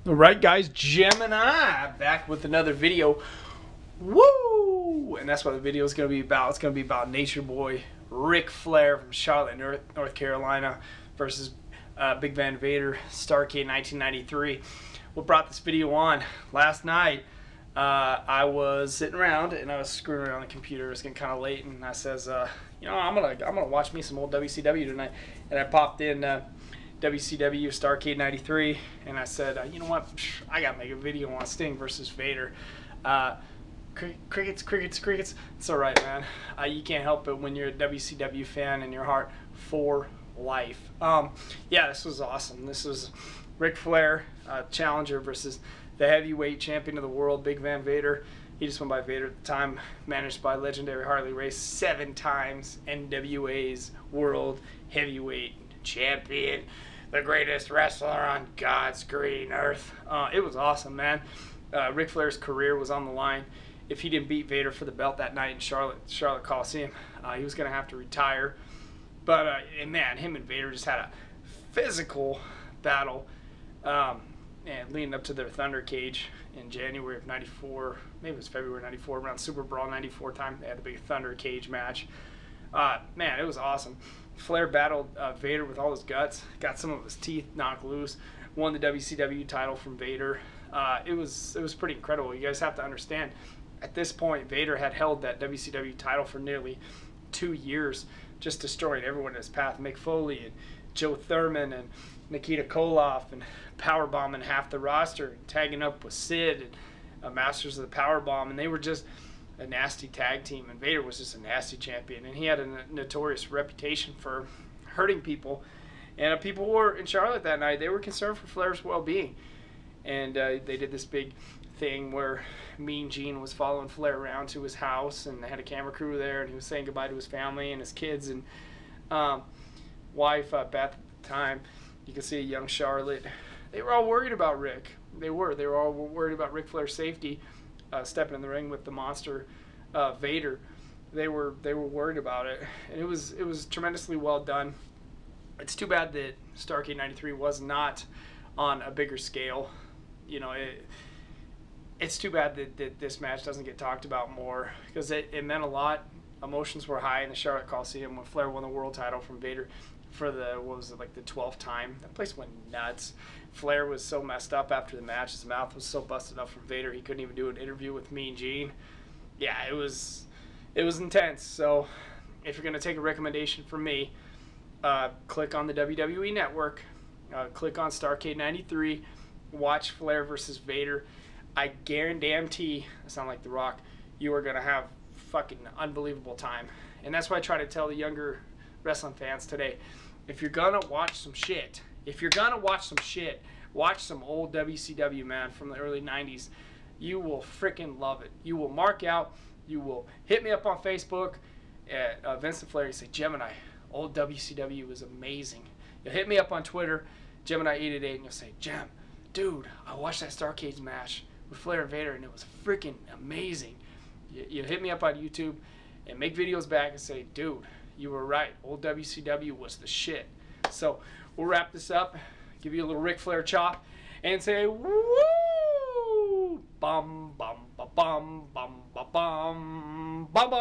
Alright guys, Gemini back with another video. Woo! And that's what the video is going to be about. It's going to be about Nature Boy Ric Flair from Charlotte, North Carolina versus Big Van Vader, Starrcade 1993. What brought this video on? Last night, I was sitting around and I was screwing around on the computer. It was getting kind of late, and I says, you know, I'm gonna watch me some old WCW tonight. And I popped in WCW Starrcade 93, and I said, you know what, I gotta make a video on Sting versus Vader. Crickets. It's all right, man. You can't help it when you're a WCW fan in your heart for life. Yeah, this was awesome. This was Ric Flair, challenger, versus the heavyweight champion of the world, Big Van Vader. He just went by Vader at the time, managed by legendary Harley Race, 7 times NWA's World Heavyweight Champion, the greatest wrestler on God's green earth. It was awesome, man. Ric Flair's career was on the line. If he didn't beat Vader for the belt that night in Charlotte Coliseum, he was going to have to retire. But, and man, him and Vader just had a physical battle. And leading up to their Thunder Cage in January of '94, maybe it was February '94, around Super Brawl '94 time, they had the big Thunder Cage match. Man, it was awesome. Flair battled Vader with all his guts, got some of his teeth knocked loose, won the WCW title from Vader. It was pretty incredible. You guys have to understand, at this point, Vader had held that WCW title for nearly 2 years, just destroying everyone in his path. Mick Foley and Joe Thurman and Nikita Koloff, and powerbombing half the roster, and tagging up with Sid and Masters of the Powerbomb, and they were just a nasty tag team, and Vader was just a nasty champion, and he had a notorious reputation for hurting people, and people were in Charlotte that night, they were concerned for Flair's well-being, and they did this big thing where Mean Gene was following Flair around to his house, and they had a camera crew there, and he was saying goodbye to his family and his kids and wife, Beth, at the time. You can see a young Charlotte. They were all worried about Rick. They were all worried about Ric Flair's safety, stepping in the ring with the monster Vader. They were worried about it, and it was tremendously well done. It's too bad that Starrcade 93 was not on a bigger scale. You know, it's too bad that this match doesn't get talked about more, because it meant a lot. Emotions were high in the Charlotte Coliseum when Flair won the world title from Vader for the, what was it, like the 12th time. That place went nuts. Flair was so messed up after the match. His mouth was so busted up from Vader he couldn't even do an interview with Mean Gene. Yeah, it was intense. So if you're going to take a recommendation from me, click on the WWE Network, click on Starrcade 93, watch Flair versus Vader. I guarantee, I sound like The Rock, you are going to have fucking unbelievable time. And that's why I try to tell the younger wrestling fans today, if you're gonna watch some shit, watch some old WCW, man, from the early 90s. You will freaking love it. You will mark out, you will hit me up on Facebook at Vincent Flair. You say, Gemini, old WCW was amazing. You'll hit me up on Twitter, Gemini888, and you'll say, Gem, dude, I watched that Starrcade match with Flair and Vader, and it was freaking amazing. You hit me up on YouTube and make videos back and say, dude, you were right. Old WCW was the shit. So we'll wrap this up, give you a little Ric Flair chop, and say, woo! Bum, bum, ba, bum, bum, ba, bum, ba, bum.